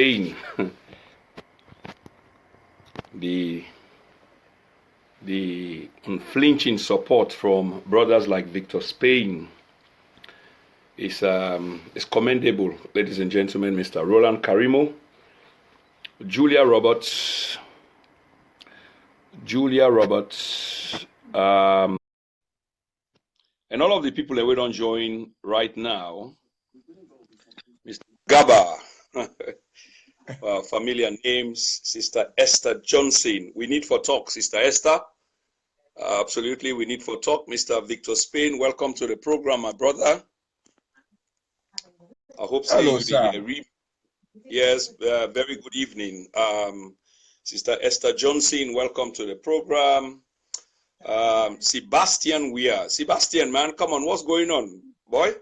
Spain, the unflinching support from brothers like Victor Spain is commendable, ladies and gentlemen. Mr. Roland Karimo, Julia Roberts, and all of the people that we don't join right now. Mr. Gaba, familiar names, Sister Esther Johnson. We need for talk, Sister Esther. Absolutely, we need for talk. Mr. Victor Spain, welcome to the program, my brother. I hope hello, sir. Yes, very good evening. Sister Esther Johnson, welcome to the program. Sebastian Weir. Sebastian, man, come on, what's going on, boy?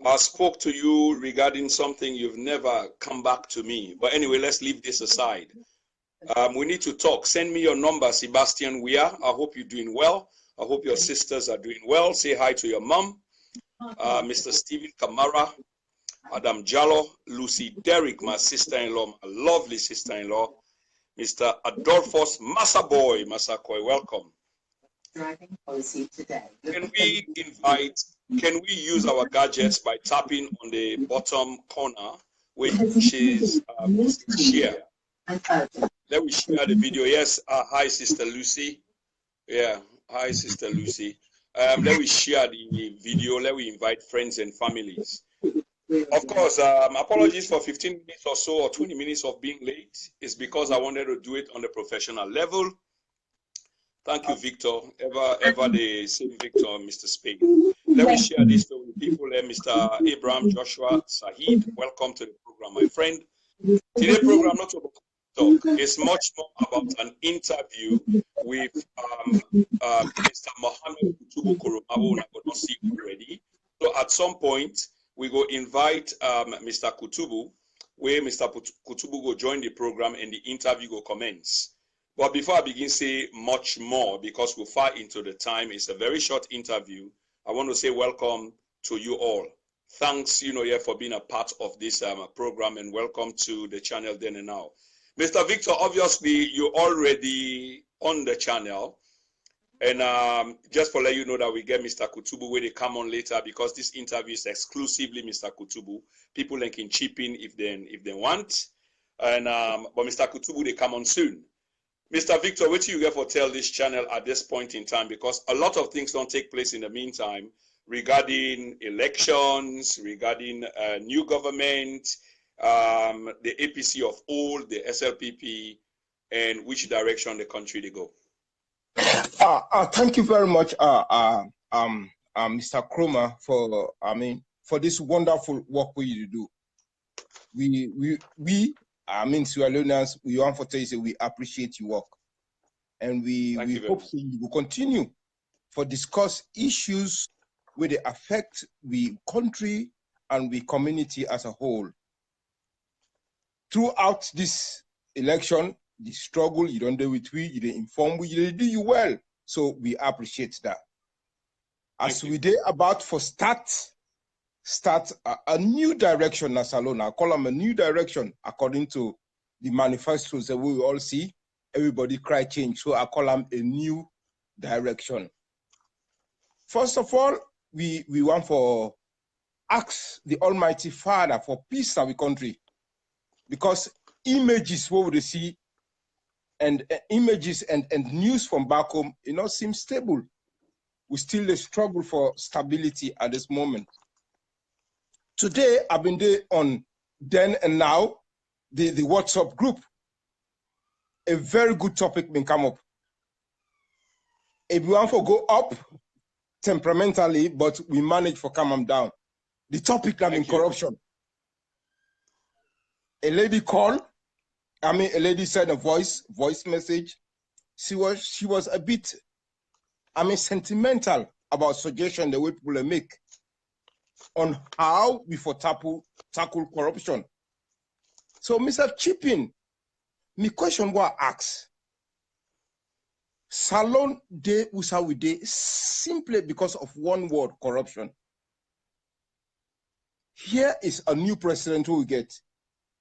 I spoke to you regarding something, you've never come back to me. But anyway, let's leave this aside. We need to talk. Send me your number, Sebastian Weir. I hope you're doing well. I hope your sisters are doing well. Say hi to your mom. Mr. Stephen Kamara, Adam Jallo, Lucy Derrick, my sister-in-law, my lovely sister-in-law, Mr. Adolphus Masaboy, Masakoi, welcome. Driving policy today. Can we use our gadgets by tapping on the bottom corner, which is share? Let me share the video. Yes, hi, Sister Lucy. Yeah, hi, Sister Lucy. Let me share the video. Let me invite friends and families. Of course, apologies for 15 minutes or so or 20 minutes of being late. It's because I wanted to do it on the professional level. Thank you, Victor. Ever the same Victor, Mr. Spain. Let me share this with people. Mr. Abraham Joshua Sahid, welcome to the program, my friend. Today's program, not about talk, it's much more about an interview with Mr. Mohammed Kutubu Koroma, who I could not see already. So at some point, we go invite Mr. Kutubu, where Mr. Kutubu go join the program and the interview go commence. But before I begin say much more, because we're far into the time, it's a very short interview. I want to say welcome to you all. Thanks, for being a part of this program, and welcome to the channel then and now. Mr. Victor, obviously, you're already on the channel. And just for let you know that we get Mr. Kutubu where they come on later, because this interview is exclusively Mr. Kutubu. People can chip in if they want. And but Mr. Kutubu, they come on soon. Mr. Victor, what do you get for tell this channel at this point in time? Because a lot of things don't take place in the meantime regarding elections, regarding new government, the APC of old, the SLPP, and which direction the country they go. Thank you very much, Mr. Koroma, for this wonderful work we do. We Sierra Leoneans, we want to say we appreciate your work, and we hope you will continue for discuss issues where they affect the country and the community as a whole. Throughout this election, the struggle, you don't do it, you don't inform, you do you well. So we appreciate that. As we did about for start a new direction, Nasalona. I call them a new direction according to the manifestos that we all see. Everybody cry change. So I call them a new direction. First of all, we want for ask the Almighty Father for peace in our country. Because images what we see and images and news from back home, seem stable. We still struggle for stability at this moment. Today, I've been there on Then and Now, the WhatsApp group. A very good topic been come up. If we want to go up temperamentally, but we manage for come them down. The topic have been corruption. A lady called, a lady said a voice message. She was a bit, sentimental about suggestion the way people make on how we for tackle corruption. So, Mr. Chipping, my question was asked. Salon de usawi de simply because of one word, corruption. Here is a new president who we get.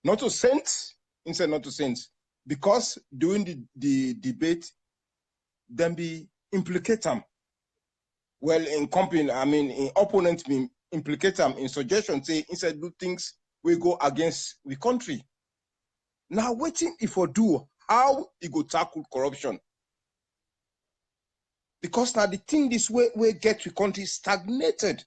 not to saints, instead not to saints, because during the debate, then be implicate them. Well, in company, I mean, in opponents be implicate them in suggestion, say, instead do things we go against the country. Now, waiting if we do, how it go tackle corruption? Because now the thing this way we get the country stagnated.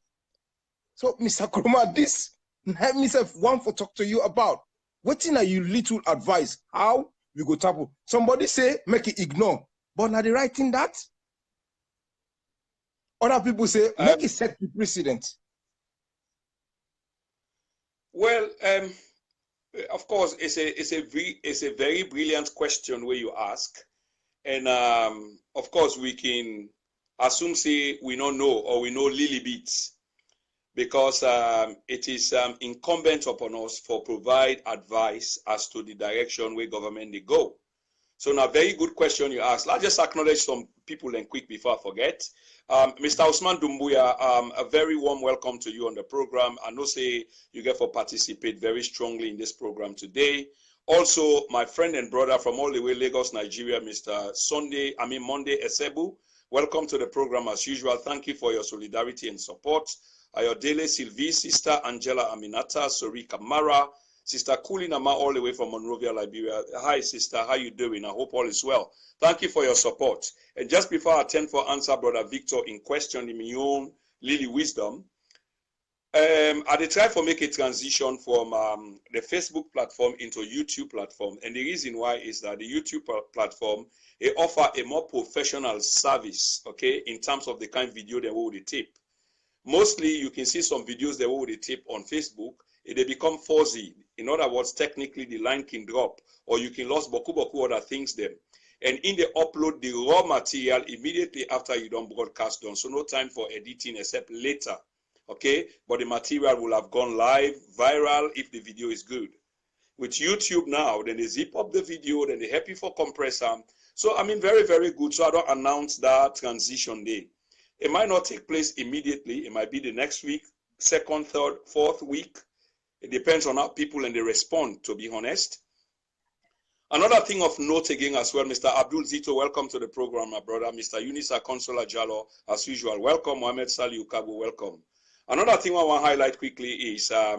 So, Mr. Koroma, this let myself want to talk to you about. Waiting are you little advice how we go tackle? Somebody say make it ignore, but now the right thing that other people say make it set the precedent. Well, of course, it's a very brilliant question where you ask, and of course we can assume say we don't know or we know little bits, because it is incumbent upon us for provide advice as to the direction where government they go. So now, very good question you asked. Let's just acknowledge some people and quick before I forget. Mr. Osman Dumbuya, a very warm welcome to you on the program. I know say you get to participate very strongly in this program today. Also, my friend and brother from all the way Lagos, Nigeria, Mr. Monday Esebu, welcome to the program as usual. Thank you for your solidarity and support. Ayodele Sylvie, Sister Angela Aminata, Sori Kamara, Sister Kulinama, all the way from Monrovia, Liberia. Hi, sister. How you doing? I hope all is well. Thank you for your support. And just before I attend for answer, Brother Victor, in question in my own Lily Wisdom, I did try to make a transition from the Facebook platform into YouTube platform. And the reason why is that the YouTube platform, it offer a more professional service, okay, in terms of the kind of video they will tape. Mostly, you can see some videos they will tape on Facebook. They become fuzzy. In other words, technically the line can drop, or you can lose boku other things them. And in the upload the raw material immediately after you don't broadcast done. So no time for editing except later. Okay, but the material will have gone live, viral if the video is good. With YouTube now, then they zip up the video, then they help you for compressor. So I mean, very, very good. So I don't announce that transition day. It might not take place immediately. It might be the next week, second, third, fourth week. It depends on how people and they respond, to be honest. Another thing of note again as well, Mr. Abdul Zito, welcome to the program, my brother. Mr. Unisa Consola Jalo, as usual, welcome. Mohamed Sali Ukabu, welcome. Another thing I want to highlight quickly is I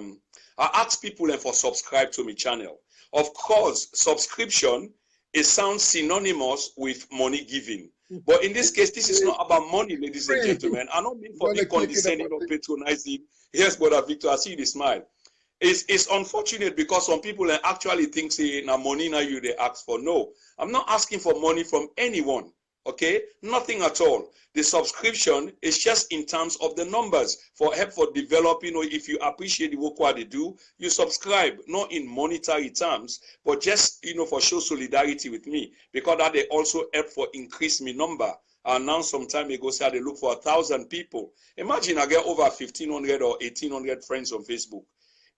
ask people for subscribe to my channel. Of course, subscription, it sounds synonymous with money giving. But in this case, this is not about money, ladies and gentlemen. I don't mean for be condescending or patronizing. Yes, Brother Victor, I see the smile. It's unfortunate because some people actually think, say, now money now you they ask for. No, I'm not asking for money from anyone. Okay, nothing at all. The subscription is just in terms of the numbers for help for developing. Or if you appreciate the work what they do, you subscribe, not in monetary terms, but just for show solidarity with me, because that they also help for increase me number. I announced some time ago, say they look for 1,000 people. Imagine I get over 1,500 or 1,800 friends on Facebook.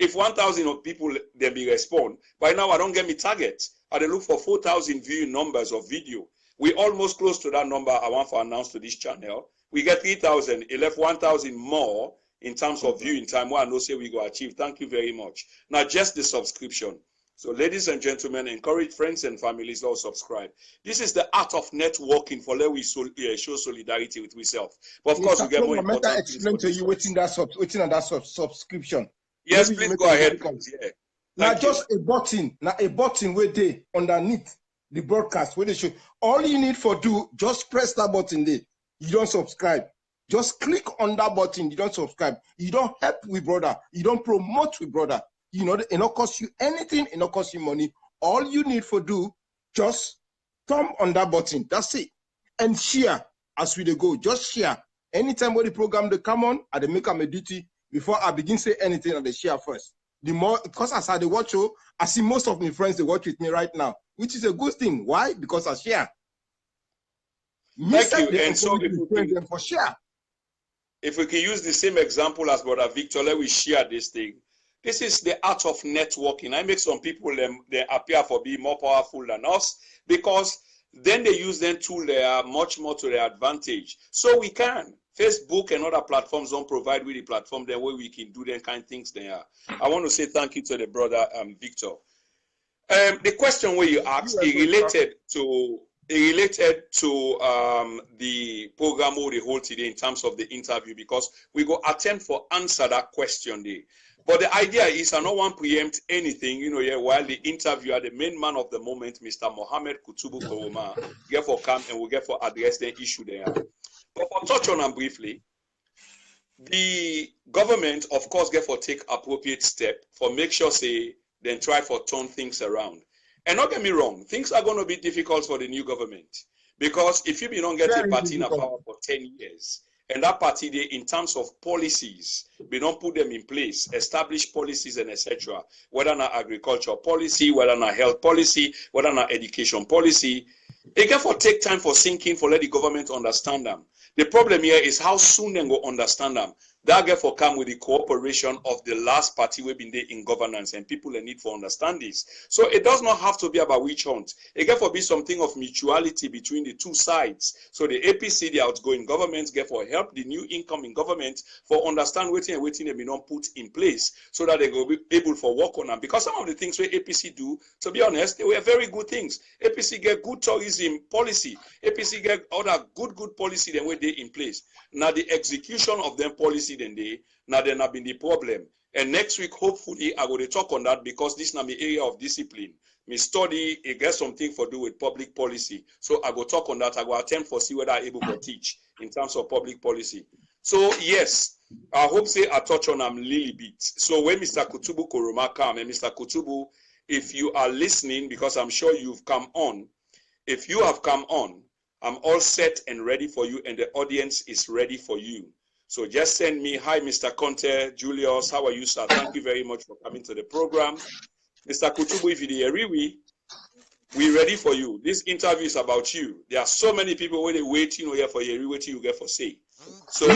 If 1,000 of people then be respond, by now I don't get me target. I look for 4,000 viewing numbers of video. We almost close to that number I want to announce to this channel. We get 3,000, it left 1,000 more in terms of viewing time. One no say we go achieve. Thank you very much. Now just the subscription. So ladies and gentlemen, encourage friends and families to subscribe. This is the art of networking for let we show solidarity with ourselves. But of course, we get more important. Explain to you waiting that subscription. Yes, please go ahead. Yeah. Now just a button, where they underneath the broadcast where they show. All you need for do, just press that button there. You don't subscribe. Just click on that button. You don't subscribe. You don't help with brother. You don't promote with brother. It not cost you anything. It not cost you money. All you need for do, just thumb on that button. That's it. And share as we go. Just share. Anytime when the program they come on, I make them a duty. Before I begin say anything, I share first. The more, because as I watch show, I see most of my friends they watch with me right now, which is a good thing. Why? Because I share. Thank you. And so for share. If we can use the same example as Brother Victor, let we share this thing. This is the art of networking. I make some people they appear for being more powerful than us because then they use them tool they are much more to their advantage. So we can. Facebook and other platforms don't provide with the platform the way we can do them kind of things there. I want to say thank you to the brother Victor. The question where you asked is related to the program we hold today in terms of the interview, because we go attempt for answer that question there. But the idea is I don't want to preempt anything, while the interviewer, the main man of the moment, Mr. Mohammed Kutubu Koroma, get for come and we get for address the issue there. But for touch on them briefly, the government, of course, get for take appropriate step for make sure say then try for turn things around. And don't get me wrong, things are going to be difficult for the new government, because if you don't get a party in a power for 10 years, and that party they, in terms of policies, we don't put them in place, establish policies and etc., whether not agriculture policy, whether not health policy, whether not education policy, it can for take time for sinking, for let the government understand them. The problem here is how soon they go understand them. That get for come with the cooperation of the last party we've been there in governance, and people need for understand this. So it does not have to be about witch hunt. It get for be something of mutuality between the two sides. So the APC, the outgoing government, get for help the new incoming government for understand waiting and waiting they be not put in place, so that they go be able for work on them. Because some of the things where APC do, to be honest, they were very good things. APC get good tourism policy. APC get other good policy than where they in place. Now the execution of them policy then they now then have been the problem. And next week, hopefully, I will talk on that, because this is my area of discipline. Me study, it gets something for do with public policy. So I will talk on that. I will attempt for see whether I'm able to teach in terms of public policy. So yes, I hope say I touch on them little bit. So when Mr. Kutubu Koroma come, and Mr. Kutubu, if you are listening, because I'm sure you've come on, if you have come on, I'm all set and ready for you, and the audience is ready for you. So just send me, hi, Mr. Conte, Julius, how are you, sir? Thank you very much for coming to the program. Mr. Kutubu, if you agree, we're ready for you. This interview is about you. There are so many people when they wait, here for you, waiting you get for say. So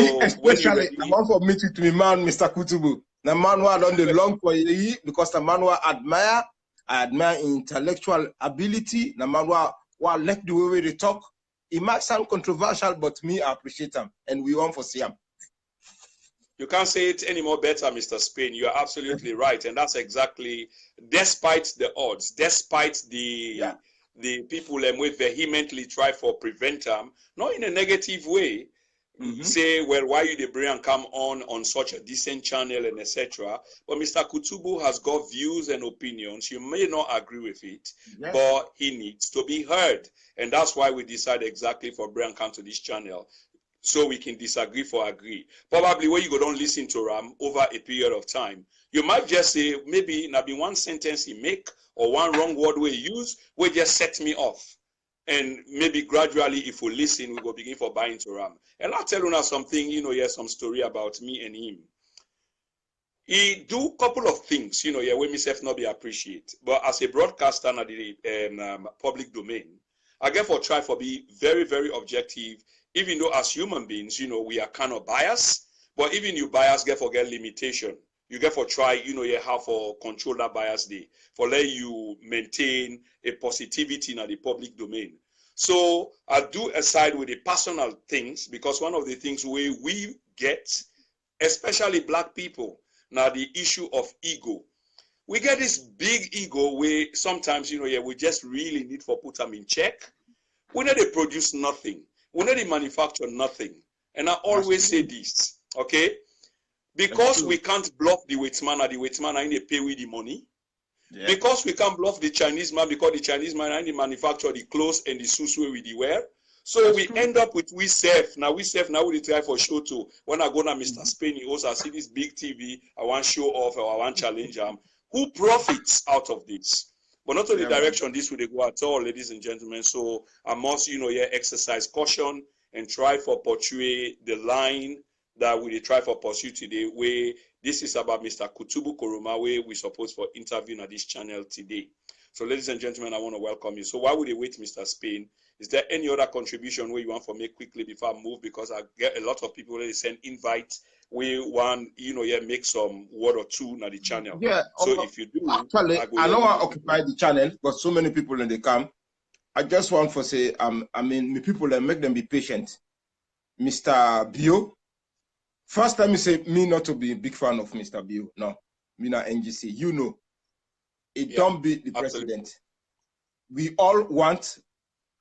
when you ready, I want for meet with me, man, Mr. Kutubu. The man who I done the long for you, because the man who I admire intellectual ability, the man who I like the way they talk. It might sound controversial, but me, I appreciate him, and we want for see him. You can't say it any more better, Mr. Spain. You are absolutely right, and that's exactly, despite the odds, despite the people we vehemently try for prevent them, not in a negative way. Say, well, why you the bring and come on such a decent channel and etc. But Mr. Kutubu has got views and opinions. You may not agree with it, but he needs to be heard. And that's why we decide exactly for bring and come to this channel, so we can disagree for agree. Probably when you go down listen to Ram over a period of time, you might just say, maybe not be one sentence he make or one wrong word we use, will just set me off. And maybe gradually, if we listen, we will begin for buying to Ram. And I'll tell you now something, here's some story about me and him. He do a couple of things, where myself not be appreciate. But as a broadcaster in the public domain, I get for try for be very, very objective, even though as human beings, we are kind of biased. But even you bias get for get limitation. You get for try, you have for control that bias day, for let you maintain a positivity in the public domain. So I do aside with the personal things, because one of the things we get, especially black people, now the issue of ego. We get this big ego where sometimes, we just really need for put them in check. We need to produce nothing. We need to manufacture nothing. And I always say this, okay? Because we can't bluff the waitman, and the waitman I need to pay with the money. Yeah. Because we can't bluff the Chinese man, because the Chinese man I need to manufacture the clothes and the suits where we wear. So we end up with we now try for show too. When I go to Mr. Spain, he also see this big TV, I want show off or I want challenge them. Who profits out of this? But not only direction this would go at all, ladies and gentlemen. So I must, exercise caution and try for portray the line that we try for pursue today, where this is about Mr. Kutubu Koroma, where we supposed for interviewing at this channel today. So ladies and gentlemen, I want to welcome you. So while we wait, Mr. Spain, is there any other contribution where you want for me quickly before I move? Because I get a lot of people that send invites. We want, make some word or two on the channel. Yeah. So if you do, actually, I know I occupy the channel, but so many people when they come. I just want to say, the people that make them be patient. Mr. Bio. First time you say me not to be a big fan of Mr. Bio. No, me not NGC. It don't be the president. We all want,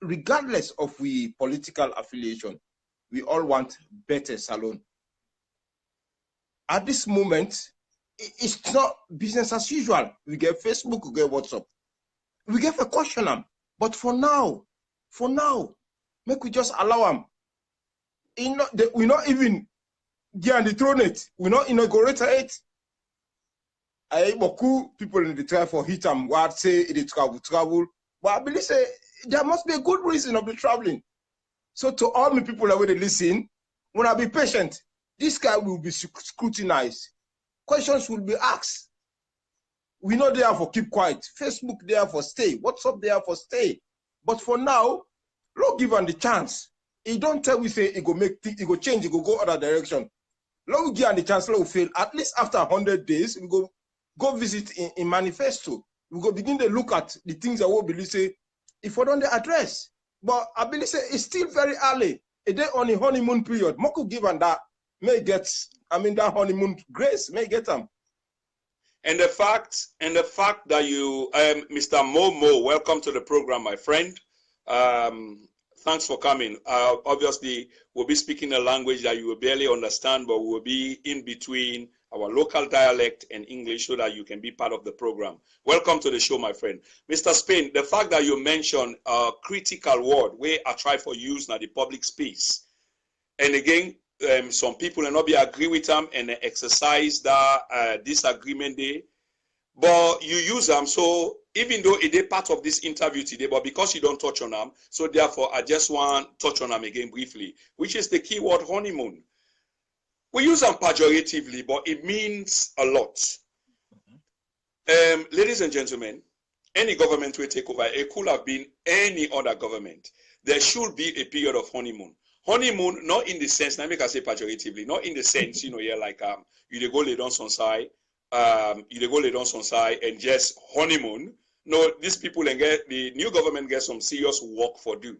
regardless of we political affiliation, we all want better salon. At this moment, it's not business as usual. We get Facebook, we get WhatsApp. We get a question them. But for now, make we just allow them. We not even get the throne it. We not inaugurate it. I beaucoup people in the try for hit them. What say it travel. But I believe say there must be a good reason of the traveling. So to all the people that will listen, when I be patient, this guy will be scrutinized. Questions will be asked. We know they are for keep quiet. Facebook there for stay. WhatsApp there for stay. But for now, Lord give him the chance. He don't tell we say it go make it go change, it go other direction. Lord give him the chance, Lord fail. At least after 100 days, we go visit in manifesto. We go begin to look at the things that we believe say if we don't address. But I believe say it's still very early. A day on a honeymoon period. Moko give and that may get, that honeymoon grace may get them. And the fact that you, Mr. Momo, welcome to the program, my friend. Thanks for coming. Obviously, we'll be speaking a language that you will barely understand, but we'll be in between our local dialect and English so that you can be part of the program. Welcome to the show, my friend. Mr. Spain, the fact that you mentioned a critical word where I try for use now the public space. And again, some people will not be agree with them and exercise that disagreement there, but you use them. So even though it is part of this interview today, but because you don't touch on them, so therefore I just want to touch on them again briefly, which is the keyword honeymoon. We use them pejoratively, but it means a lot. Ladies and gentlemen, any government will take over. It could have been any other government. There should be a period of honeymoon. Honeymoon, not in the sense, now make I say pejoratively, not in the sense, like you go lay down some side, and just honeymoon. No, these people and get the new government get some serious work for do.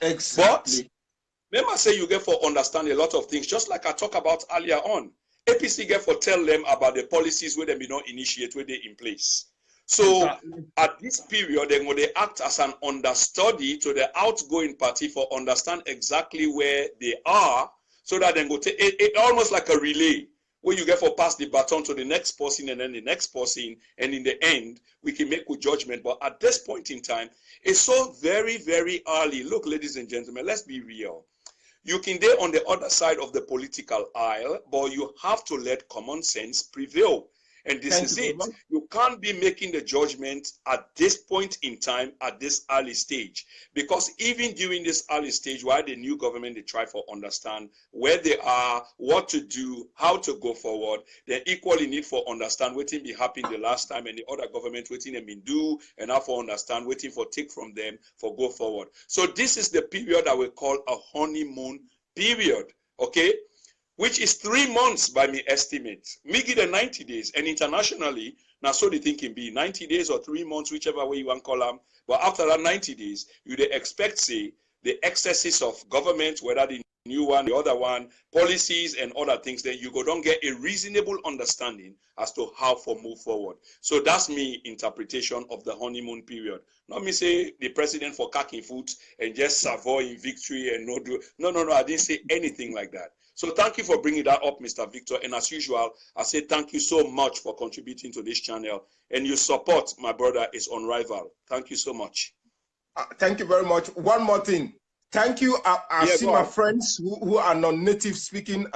Exactly. But remember, say you get for understand a lot of things, just like I talked about earlier on. APC get for tell them about the policies where they may not initiate, where they in place. So exactly. At this period, then they act as an understudy to the outgoing party for understand exactly where they are, so that then go take it almost like a relay where you get for pass the baton to the next person and then the next person, and in the end we can make good judgment. But at this point in time, it's so very, very early. Look, ladies and gentlemen, let's be real. You can be on the other side of the political aisle, but you have to let common sense prevail. And this is it. You can't be making the judgment at this point in time, at this early stage. Because even during this early stage, while the new government, they try to understand where they are, what to do, how to go forward, they equally need for understand what be happening the last time and the other government waiting them in do, and now for understand, waiting for take from them for go forward. So this is the period that we call a honeymoon period, okay? Which is 3 months by me estimate. Me give the 90 days, and internationally, now so the thing can be 90 days or 3 months, whichever way you want to call them. But after that 90 days, you expect, say, the excesses of government, whether the new one, the other one, policies and other things, then you go don't get a reasonable understanding as to how to move forward. So that's me interpretation of the honeymoon period. Not me say the president for cacking foot and just savoy in victory and no do. No, I didn't say anything like that. So thank you for bringing that up, Mr. Victor. And as usual, I say thank you so much for contributing to this channel. And your support, my brother, is unrivaled. Thank you so much. Thank you very much. One more thing. Thank you. I see my friends who are non-native speaking.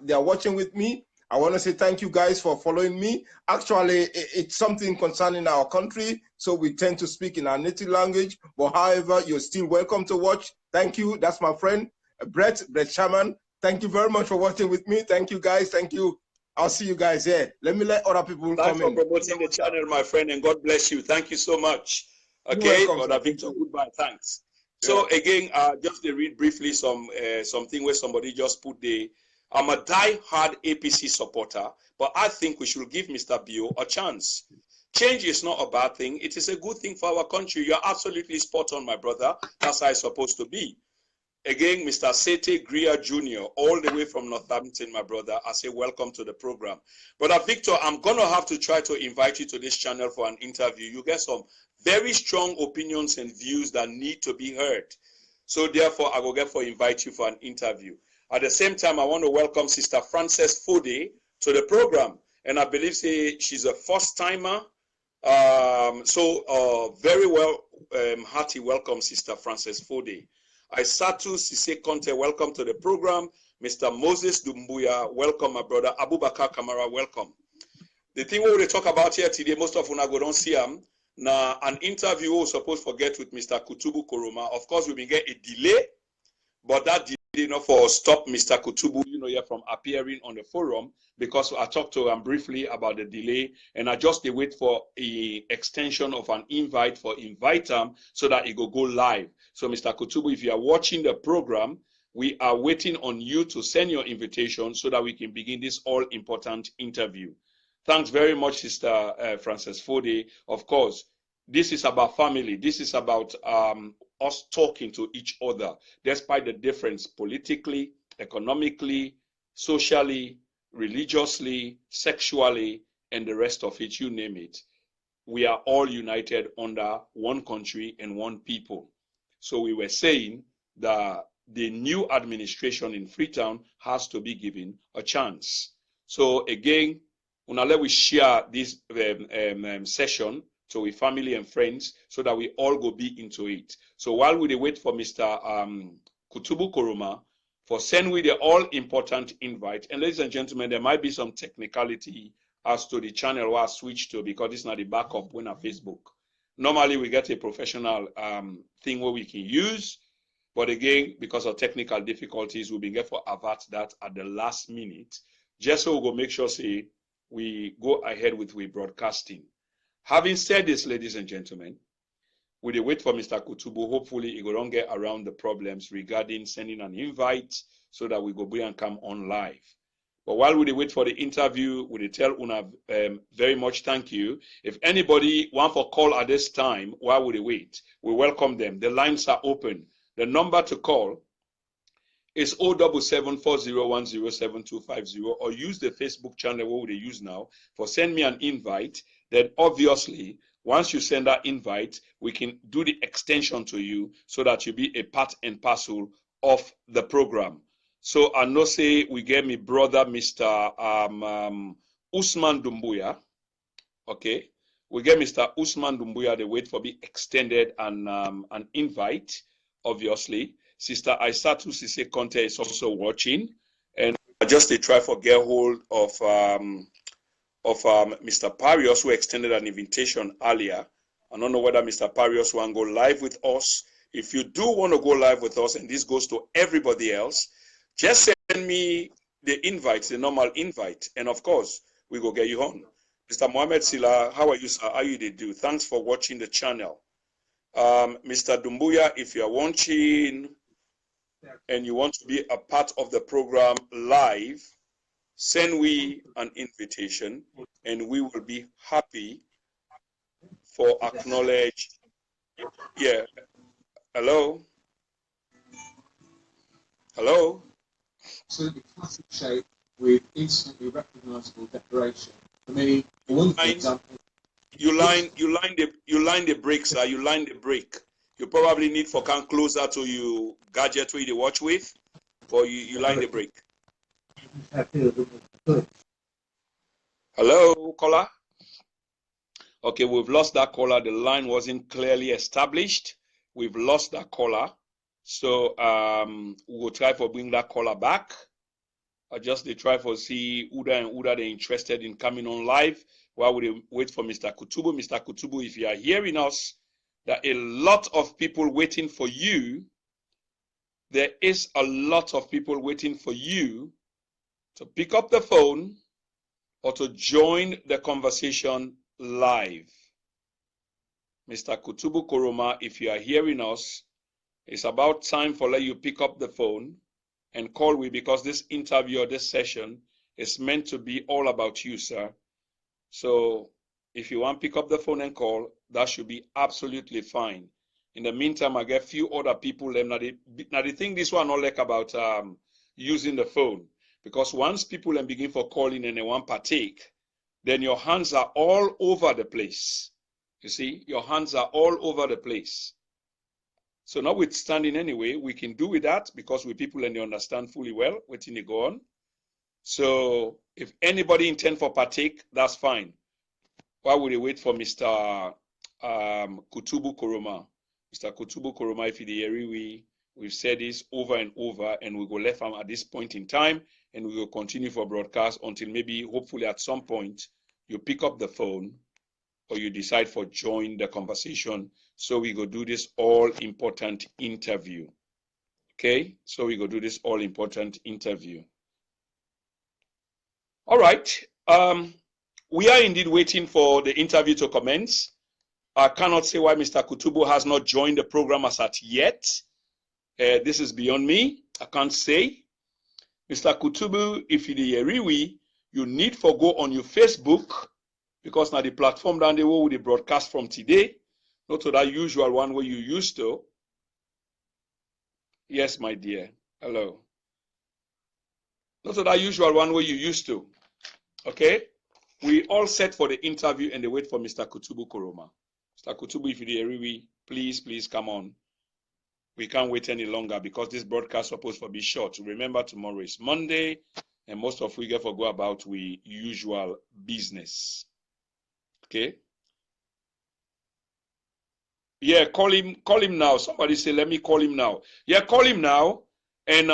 They are watching with me. I want to say thank you guys for following me. Actually, it's something concerning our country, so we tend to speak in our native language. But however, you're still welcome to watch. Thank you. That's my friend, Brett Sherman. Thank you very much for watching with me. Thank you, guys. Thank you. I'll see you guys here. Let me let other people come in. Thanks for promoting the channel, my friend, and God bless you. Thank you so much. Okay, Brother Victor, goodbye. Thanks. So again, just to read briefly something where somebody just put I'm a die-hard APC supporter, but I think we should give Mr. Bio a chance. Change is not a bad thing. It is a good thing for our country. You're absolutely spot on, my brother. That's how it's supposed to be. Again, Mr. Sete Greer Jr., all the way from Northampton, my brother. I say welcome to the program. Brother Victor, I'm going to have to try to invite you to this channel for an interview. You get some very strong opinions and views that need to be heard. So therefore, I will invite you for an interview. At the same time, I want to welcome Sister Frances Fode to the program. And I believe she's a first-timer. Very well, hearty welcome, Sister Frances Fode. Aisatu Sise Conte, welcome to the program. Mr. Moses Dumbuya, welcome, my brother. Abubakar Kamara, welcome. The thing we will talk about here today, most of una go don't see him. Now, an interview we're supposed to get with Mr. Kutubu Koroma. Of course, we will get a delay, but that delay not for stop Mr. Kutubu, from appearing on the forum, because I talked to him briefly about the delay, and I just wait for a extension of an invite for invite him so that it go live. So, Mr. Kutubu, if you are watching the program, we are waiting on you to send your invitation so that we can begin this all-important interview. Thanks very much, Sister Frances Fode. Of course, this is about family. This is about us talking to each other, despite the difference politically, economically, socially, religiously, sexually, and the rest of it, you name it. We are all united under one country and one people. So we were saying that the new administration in Freetown has to be given a chance. So again, we share this session to our family and friends so that we all go be into it. So while we wait for Mr. Kutubu Koroma for send we the all-important invite, and ladies and gentlemen, there might be some technicality as to the channel where I switch to, because it's not the backup when on Facebook. Normally, we get a professional thing where we can use, but again, because of technical difficulties, we'll be able to avert that at the last minute, just so we'll make sure we go ahead with broadcasting. Having said this, ladies and gentlemen, we wait for Mr. Kutubu. Hopefully, he will get around the problems regarding sending an invite so that we go bring and come on live. But while we wait for the interview, we tell Una very much thank you. If anybody want for call at this time, while we wait, we welcome them. The lines are open. The number to call is 07740107250, or use the Facebook channel what we use now for send me an invite. Then obviously, once you send that invite, we can do the extension to you so that you be a part and parcel of the program. So I know say we get me brother Mr. Usman Dumbuya. Okay, we get Mr. Usman Dumbuya. They wait for be extended and an invite. Obviously, Sister Aisatu Sise Conte is also watching, and I just try for get hold of Mr. Parius, who extended an invitation earlier. I don't know whether Mr. Parius want to go live with us. If you do want to go live with us, and this goes to everybody else, just send me the invite, the normal invite, and of course, we go get you on. Mr. Mohammed Sila, how are you, sir? How you did do? Thanks for watching the channel. Mr. Dumbuya, if you are watching and you want to be a part of the program live, send we an invitation, and we will be happy for acknowledge. Yeah. Hello? Hello? Absolutely classic shape with instantly recognizable decoration. For me, a wonderful example. You line the brake, sir. You line the brake. You probably need for come closer to your gadget where you watch with, or you line the brake. Hello, caller. Okay, we've lost that caller. The line wasn't clearly established. We've lost that caller. So we'll try for bring that caller back. I just try for see Uda and Uda they're interested in coming on live while we wait for Mr. Kutubu. Mr. Kutubu, if you are hearing us, there are a lot of people waiting for you. There is a lot of people waiting for you to pick up the phone or to join the conversation live. Mr. Kutubu Koroma, if you are hearing us, it's about time for let you pick up the phone and call we, because this interview or this session is meant to be all about you, sir. So if you want to pick up the phone and call, that should be absolutely fine. In the meantime, I get few other people. Now they think this one not like about using the phone, because once people begin for calling and they want partake, then your hands are all over the place. You see, your hands are all over the place. So notwithstanding anyway, we can do with that because we people and they understand fully well what they go on. So if anybody intend for partake, that's fine. Why would they wait for Mr. Kutubu Koroma? Mr. Kutubu Koroma, if we've said this over and over, and we go left at this point in time, and we will continue for broadcast until maybe, hopefully at some point, you pick up the phone or you decide for join the conversation. So we go do this all important interview. Okay, so we go do this all important interview. All right. We are indeed waiting for the interview to commence. I cannot say why Mr. Kutubu has not joined the program as at yet. This is beyond me. I can't say. Mr. Kutubu, if you the you need to go on your Facebook, because now the platform down there where we broadcast from today, not to that usual one where you used to. Yes, my dear. Hello. Not to that usual one where you used to. Okay? We all set for the interview and they wait for Mr. Kutubu Koroma. Mr. Kutubu, if you the please come on. We can't wait any longer because this broadcast is supposed to be short. Remember, tomorrow is Monday, and most of we get to go about we usual business. Okay? Yeah, call him now. Somebody say, let me call him now. Yeah, call him now and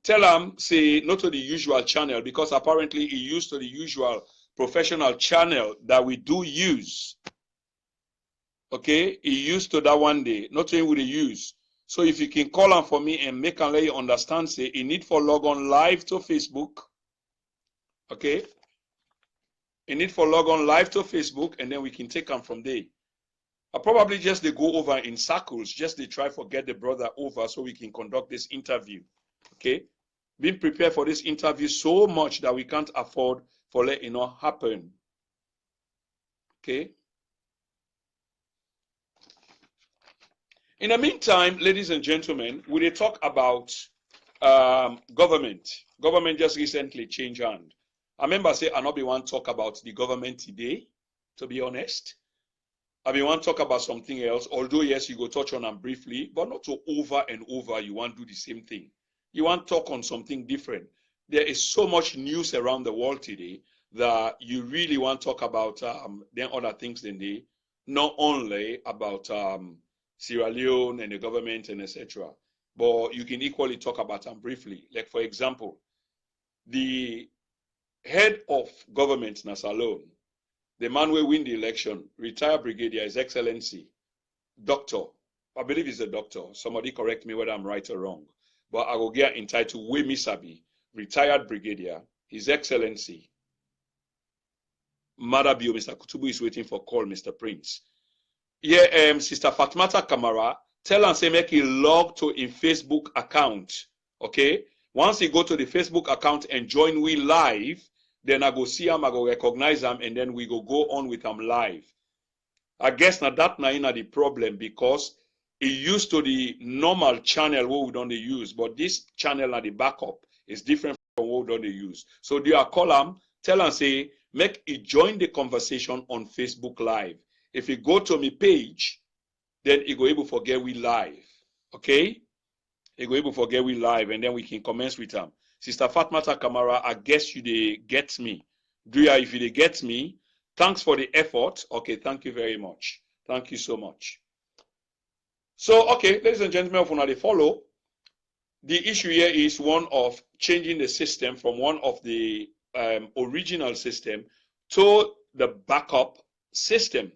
tell him, say, not to the usual channel, because apparently he used to the usual professional channel that we do use. Okay? He used to that one day, not to him with the use. So if you can call him for me and make him let you understand, say, he need for log on live to Facebook. Okay? He need for log on live to Facebook, and then we can take him from there. I probably just they go over in circles, just they try to get the brother over so we can conduct this interview. Okay? Being prepared for this interview so much that we can't afford for let it not happen. Okay? In the meantime, ladies and gentlemen, we talk about government. Government just recently changed hand. I remember say I not be want to talk about the government today, to be honest. I be want to talk about something else, although yes, you go touch on them briefly, but not to over and over you want to do the same thing. You want to talk on something different. There is so much news around the world today that you really want to talk about then other things than they, not only about Sierra Leone and the government and etc. But you can equally talk about them briefly. Like for example, the head of government, Nasalone, the man who win the election, retired brigadier, His Excellency, doctor, I believe he's a doctor. Somebody correct me whether I'm right or wrong. But I will get entitled Wemi Sabi, retired brigadier, His Excellency, Maada, Mr. Kutubu is waiting for call, Mr. Prince. Yeah, Sister Fatmata Kamara, tell and say make he log to a Facebook account. Okay? Once he go to the Facebook account and join we live, then I go see him, I go recognize him, and then we go on with him live. I guess now that now the problem because it used to the normal channel what we don't use, but this channel at the backup is different from what we don't use. So do I call him, tell and say, make he join the conversation on Facebook Live. If you go to my page, then you go able to get we live. Okay? You go able to get we live, and then we can commence with them. Sister Fatmata Kamara, I guess you they get me. Do ya? If you they get me, thanks for the effort. Okay, thank you very much. Thank you so much. So, okay, ladies and gentlemen, if they follow, the issue here is one of changing the system from one of the original system to the backup system.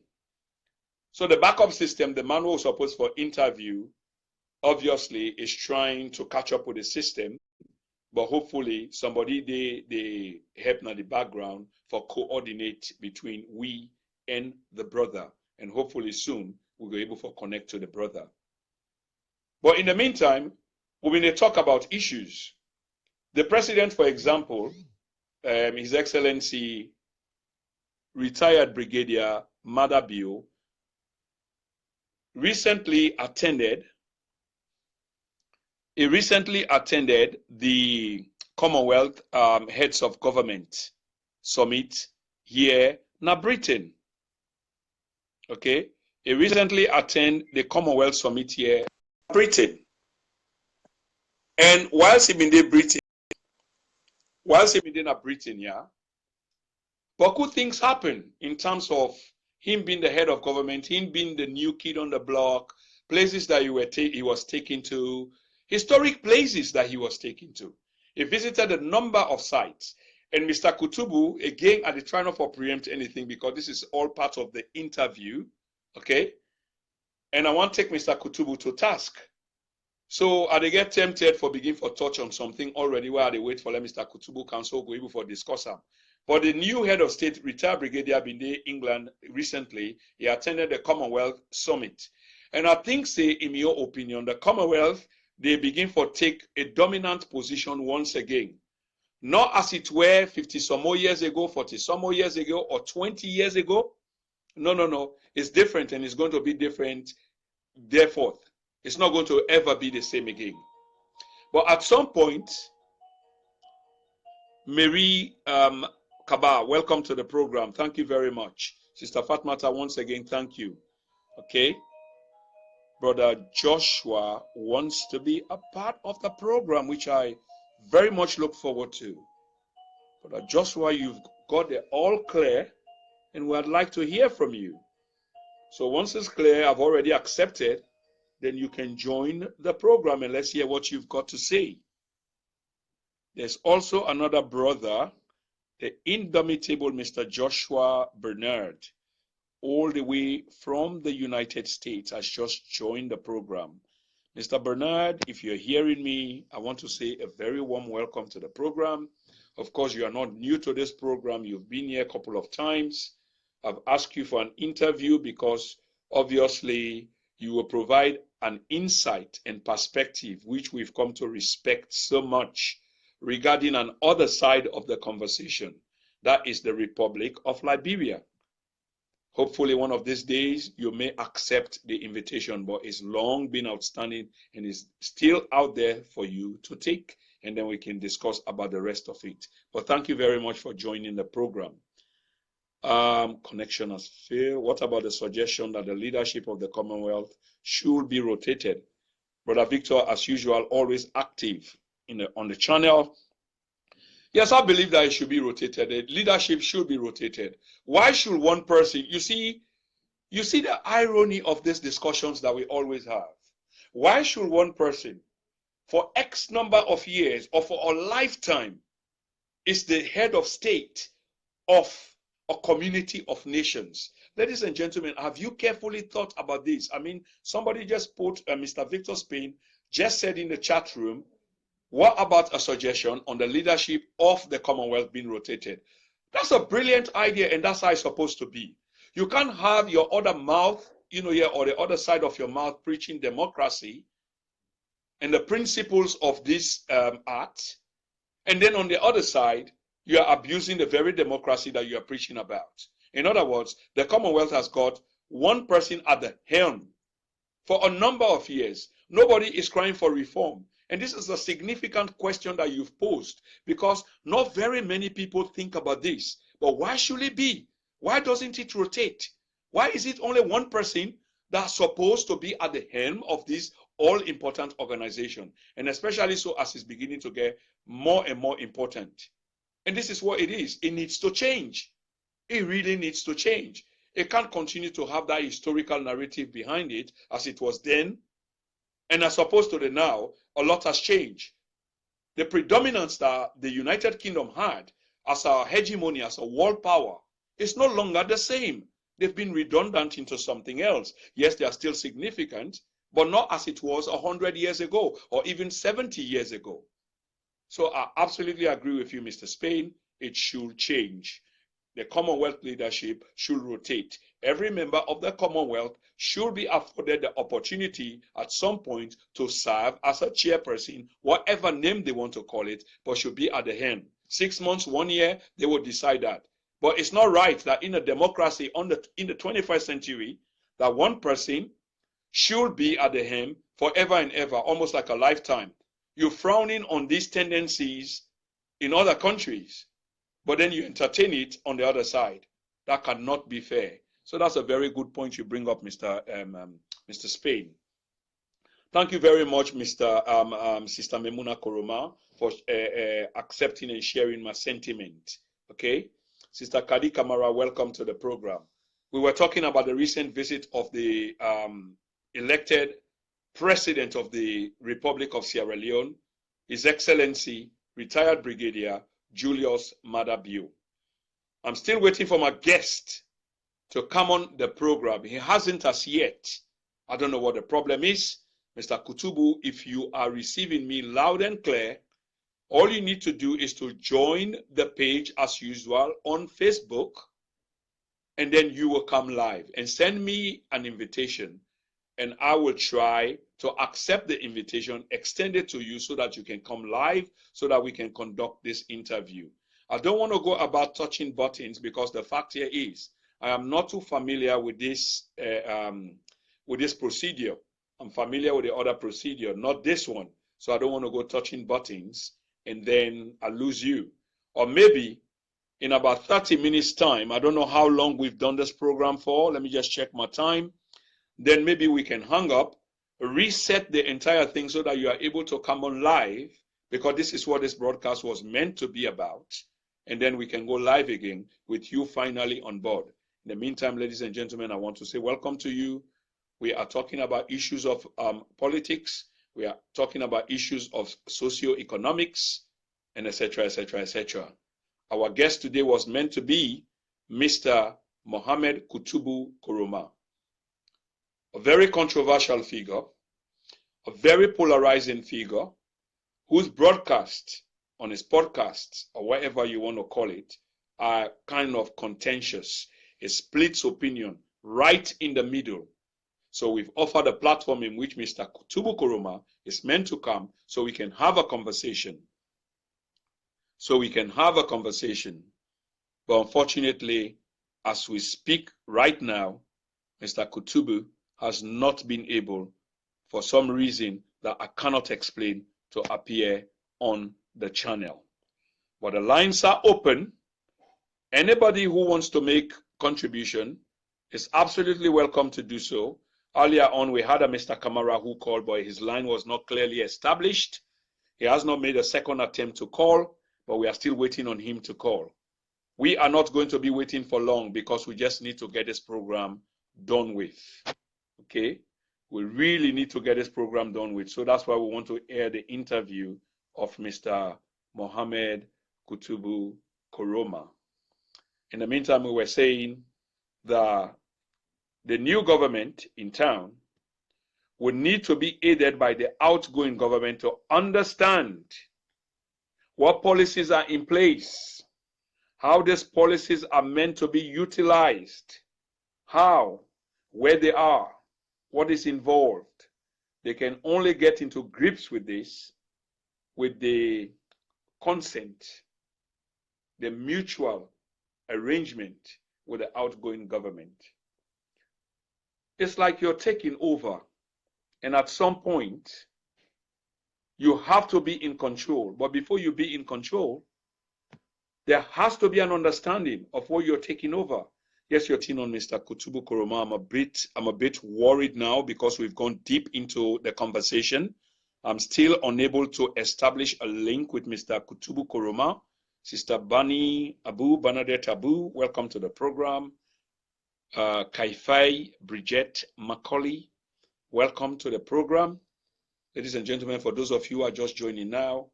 So the backup system, the man who was supposed for interview, obviously is trying to catch up with the system, but hopefully somebody they help in the background for coordinate between we and the brother, and hopefully soon we'll be able to connect to the brother. But in the meantime, we're going to talk about issues. The president, for example, His Excellency retired Brigadier Maada, recently attended the Commonwealth Heads of Government Summit here in Britain. Okay, he recently attended the Commonwealth Summit here in Britain. And whilst he been in Britain, yeah, but good things happen in terms of him being the head of government, him being the new kid on the block, places that he was taken to, historic places that he was taken to. He visited a number of sites. And Mr. Kutubu, again, I try not to preempt anything because this is all part of the interview, okay? And I want to take Mr. Kutubu to task. So I get tempted for begin for touch on something already while they wait for Mr. Kutubu council go able for discuss them. But the new head of state, retired brigadier, been in England recently. He attended the Commonwealth Summit. And I think, say, in your opinion, the Commonwealth, they begin for take a dominant position once again. Not as it were 50 some more years ago, 40 some more years ago, or 20 years ago. No. It's different, and it's going to be different therefore. It's not going to ever be the same again. But at some point, Mary Kaba, welcome to the program. Thank you very much. Sister Fatmata, once again, thank you. Okay. Brother Joshua wants to be a part of the program, which I very much look forward to. Brother Joshua, you've got it all clear, and we'd like to hear from you. So once it's clear, I've already accepted, then you can join the program and let's hear what you've got to say. There's also another brother, the indomitable Mr. Joshua Bernard, all the way from the United States, has just joined the program. Mr. Bernard, if you're hearing me, I want to say a very warm welcome to the program. Of course, you are not new to this program. You've been here a couple of times. I've asked you for an interview because obviously you will provide an insight and perspective which we've come to respect so much regarding an other side of the conversation. That is the Republic of Liberia. Hopefully one of these days you may accept the invitation, but it's long been outstanding and is still out there for you to take, and then we can discuss about the rest of it. But thank you very much for joining the program. Connection has failed. What about the suggestion that the leadership of the Commonwealth should be rotated? Brother Victor, as usual, always active on the channel. Yes, I believe that it should be rotated. The leadership should be rotated. Why should one person? You see the irony of these discussions that we always have. Why should one person, for X number of years or for a lifetime, is the head of state of a community of nations? Ladies and gentlemen, have you carefully thought about this? I mean, somebody just put, Mr. Victor Spain just said in the chat room, what about a suggestion on the leadership of the Commonwealth being rotated? That's a brilliant idea, and that's how it's supposed to be. You can't have your other mouth, here, or the other side of your mouth preaching democracy and the principles of this act, and then on the other side, you are abusing the very democracy that you are preaching about. In other words, the Commonwealth has got one person at the helm for a number of years. Nobody is crying for reform. And this is a significant question that you've posed, because not very many people think about this. But why should it be? Why doesn't it rotate? Why is it only one person that's supposed to be at the helm of this all-important organization? And especially so as it's beginning to get more and more important. And this is what it is. It needs to change. It really needs to change. It can't continue to have that historical narrative behind it as it was then. And as opposed to the now, a lot has changed. The predominance that the United Kingdom had as a hegemony, as a world power, is no longer the same. They've been redundant into something else. Yes, they are still significant, but not as it was 100 years ago or even 70 years ago. So I absolutely agree with you, Mr. Spain. It should change. The Commonwealth leadership should rotate. Every member of the Commonwealth should be afforded the opportunity at some point to serve as a chairperson, whatever name they want to call it, but should be at the helm. 6 months, 1 year, they will decide that. But it's not right that in a democracy in the 21st century, that one person should be at the helm forever and ever, almost like a lifetime. You're frowning on these tendencies in other countries, but then you entertain it on the other side. That cannot be fair. So that's a very good point you bring up, Mr. Spain. Thank you very much, Sister Memuna Koroma, for accepting and sharing my sentiment. Okay, Sister Kadi Kamara, welcome to the program. We were talking about the recent visit of the elected President of the Republic of Sierra Leone, His Excellency, retired Brigadier Julius Maada. I'm still waiting for my guest to come on the program. He hasn't as yet. I don't know what the problem is. Mr. Kutubu, if you are receiving me loud and clear, all you need to do is to join the page as usual on Facebook, and then you will come live and send me an invitation, and I will try to accept the invitation, extend it to you so that you can come live, so that we can conduct this interview. I don't want to go about touching buttons, because the fact here is I am not too familiar with this procedure. I'm familiar with the other procedure, not this one. So I don't want to go touching buttons and then I lose you. Or maybe in about 30 minutes time, I don't know how long we've done this program for. Let me just check my time. Then maybe we can hang up, reset the entire thing so that you are able to come on live, because this is what this broadcast was meant to be about. And then we can go live again with you finally on board. In the meantime, ladies and gentlemen, I want to say welcome to you. We are talking about issues of politics. We are talking about issues of socio-economics, and etc., etc., etc. Our guest today was meant to be Mr. Mohammed Kutubu Koroma, a very controversial figure, a very polarizing figure, whose broadcasts on his podcasts, or whatever you want to call it, are kind of contentious. It splits opinion right in the middle. So we've offered a platform in which Mr. Kutubu Koroma is meant to come so we can have a conversation. But unfortunately, as we speak right now, Mr. Kutubu has not been able, for some reason that I cannot explain, to appear on the channel. But the lines are open. Anybody who wants to make contribution is absolutely welcome to do so. Earlier on, we had a Mr. Kamara who called, but his line was not clearly established. He has not made a second attempt to call, but we are still waiting on him to call. We are not going to be waiting for long, because we just need to get this program done with. Okay? We really need to get this program done with. So that's why we want to air the interview of Mr. Mohammed Kutubu Koroma. In the meantime, we were saying that the new government in town would need to be aided by the outgoing government to understand what policies are in place, how these policies are meant to be utilized, how, where they are, what is involved. They can only get into grips with this with the consent, the mutual arrangement with the outgoing government. It's like you're taking over, and at some point, you have to be in control. But before you be in control, there has to be an understanding of what you're taking over. Yes, you're tuned on Mr. Kutubu Koroma. I'm a bit worried now because we've gone deep into the conversation. I'm still unable to establish a link with Mr. Kutubu Koroma. Sister Bani Abu, Bernadette Abu, welcome to the program. Kaifai Bridget Macaulay, welcome to the program. Ladies and gentlemen, for those of you who are just joining now,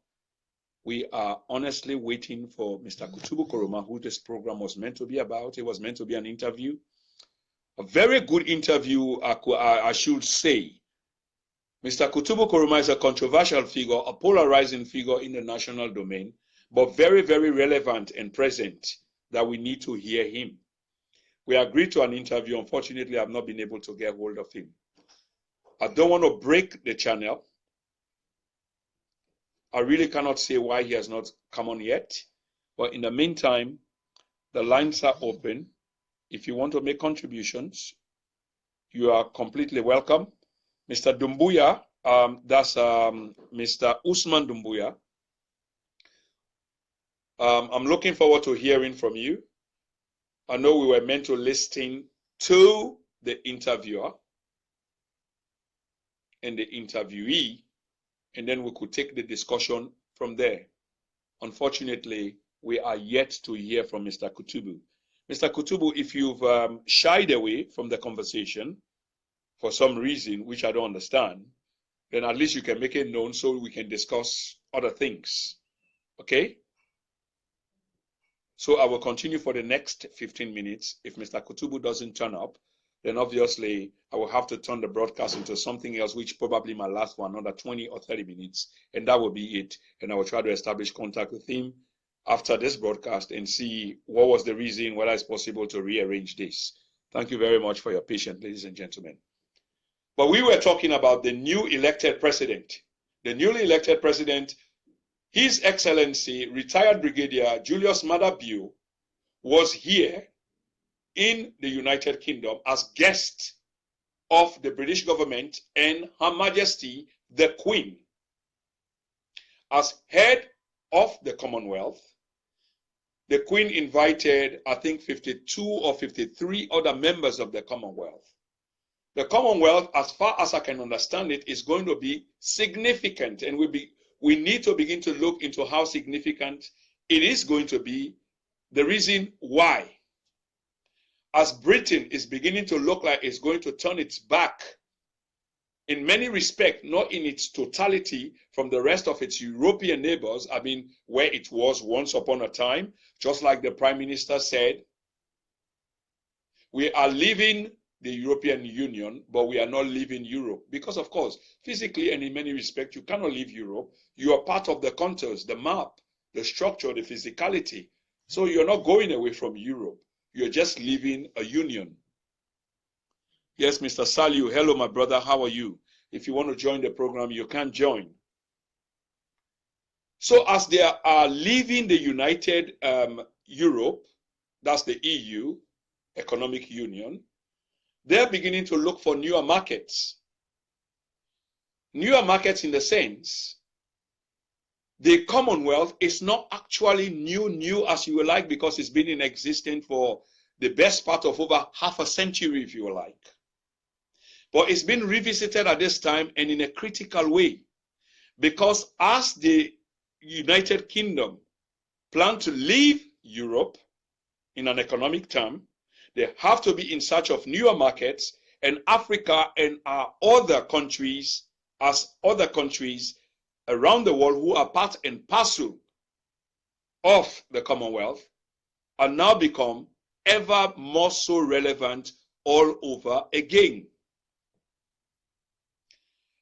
we are honestly waiting for Mr. Kutubu Koroma, who this program was meant to be about. It was meant to be an interview, a very good interview, I should say. Mr. Kutubu Koroma is a controversial figure, a polarizing figure in the national domain, but very, very relevant and present that we need to hear him. We agreed to an interview. Unfortunately, I've not been able to get hold of him. I don't want to break the channel. I really cannot say why he has not come on yet. But in the meantime, the lines are open. If you want to make contributions, you are completely welcome. Mr. Dumbuya, that's Mr. Usman Dumbuya. I'm looking forward to hearing from you. I know we were meant to listen to the interviewer and the interviewee, and then we could take the discussion from there. Unfortunately, we are yet to hear from Mr. Kutubu. Mr. Kutubu, if you've shied away from the conversation for some reason, which I don't understand, then at least you can make it known so we can discuss other things. Okay? So I will continue for the next 15 minutes. If Mr. Kutubu doesn't turn up, then obviously I will have to turn the broadcast into something else, which probably might last for another 20 or 30 minutes. And that will be it. And I will try to establish contact with him after this broadcast and see what was the reason, whether it's possible to rearrange this. Thank you very much for your patience, ladies and gentlemen. But we were talking about the new elected president. The newly elected president, His Excellency, retired Brigadier Julius Maada was here in the United Kingdom as guest of the British government and Her Majesty the Queen. As head of the Commonwealth, the Queen invited, I think, 52 or 53 other members of the Commonwealth. The Commonwealth, as far as I can understand it, is going to be significant, and we need to begin to look into how significant it is going to be, the reason why. As Britain is beginning to look like it's going to turn its back in many respects, not in its totality, from the rest of its European neighbors, I mean, where it was once upon a time, just like the Prime Minister said, we are leaving the European Union, but we are not leaving Europe. Because, of course, physically and in many respects, you cannot leave Europe. You are part of the contours, the map, the structure, the physicality. So you're not going away from Europe. You're just leaving a union. Yes, Mr. Saliu, hello, my brother. How are you? If you want to join the program, you can join. So as they are leaving the United Europe, that's the EU, Economic Union, they're beginning to look for newer markets. Newer markets in the sense, the Commonwealth is not actually new as you would like, because it's been in existence for the best part of over half a century, if you would like. But it's been revisited at this time and in a critical way, because as the United Kingdom plan to leave Europe in an economic term, they have to be in search of newer markets, and Africa and our other countries, as other countries around the world who are part and parcel of the Commonwealth, are now become ever more so relevant all over again.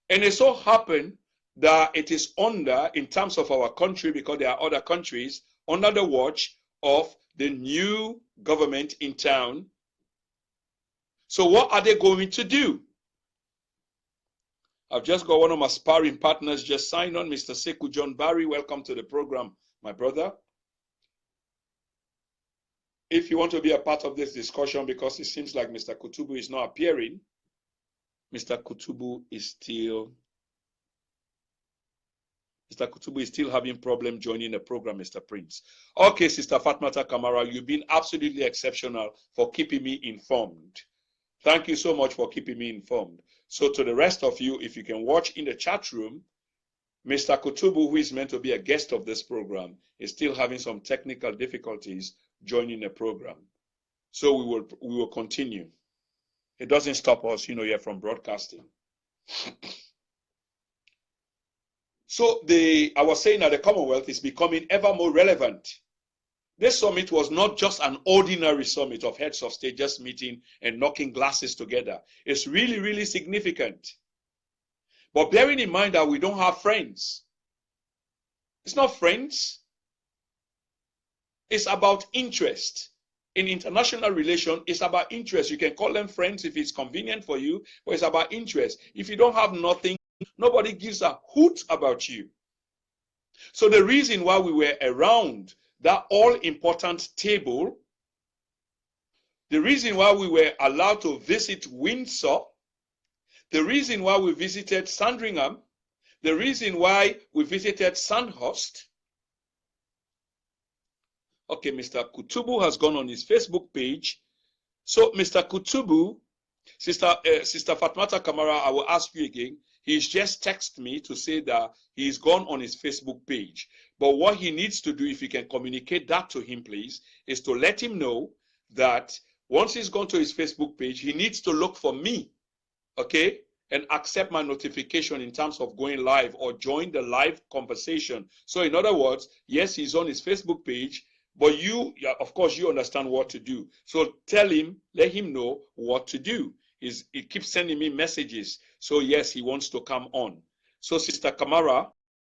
And it so happened that it is under, in terms of our country, because there are other countries, under the watch of the new government in town. So what are they going to do? I've just got one of my sparring partners just signed on, Mr. Sekou John Barry. Welcome to the program, my brother. If you want to be a part of this discussion, because it seems like Mr. Kutubu is not appearing, Mr. Kutubu is still having problem joining the program, Mr. Prince. Okay, Sister Fatmata Kamara, you've been absolutely exceptional for keeping me informed. Thank you so much for keeping me informed. So to the rest of you, if you can watch in the chat room, Mr. Kutubu, who is meant to be a guest of this program, is still having some technical difficulties joining the program. So we will continue. It doesn't stop us, here from broadcasting. So I was saying that the Commonwealth is becoming ever more relevant. This summit was not just an ordinary summit of heads of state just meeting and knocking glasses together. It's really, really significant. But bearing in mind that we don't have friends. It's not friends. It's about interest. In international relations, it's about interest. You can call them friends if it's convenient for you, but it's about interest. If you don't have nothing, nobody gives a hoot about you. So the reason why we were around that all-important table, the reason why we were allowed to visit Windsor, The reason why we visited Sandringham, the reason why we visited Sandhurst. Okay, Mr. Kutubu has gone on his Facebook page. So, Mr. Kutubu, Sister Fatmata Kamara, I will ask you again. He's just texted me to say that he's gone on his Facebook page. But what he needs to do, if you can communicate that to him, please, is to let him know that once he's gone to his Facebook page, he needs to look for me, okay, and accept my notification in terms of going live or join the live conversation. So in other words, yes, he's on his Facebook page, but you, of course, you understand what to do. So tell him, let him know what to do. He keeps sending me messages. So yes, he wants to come on. So Sister Kamara,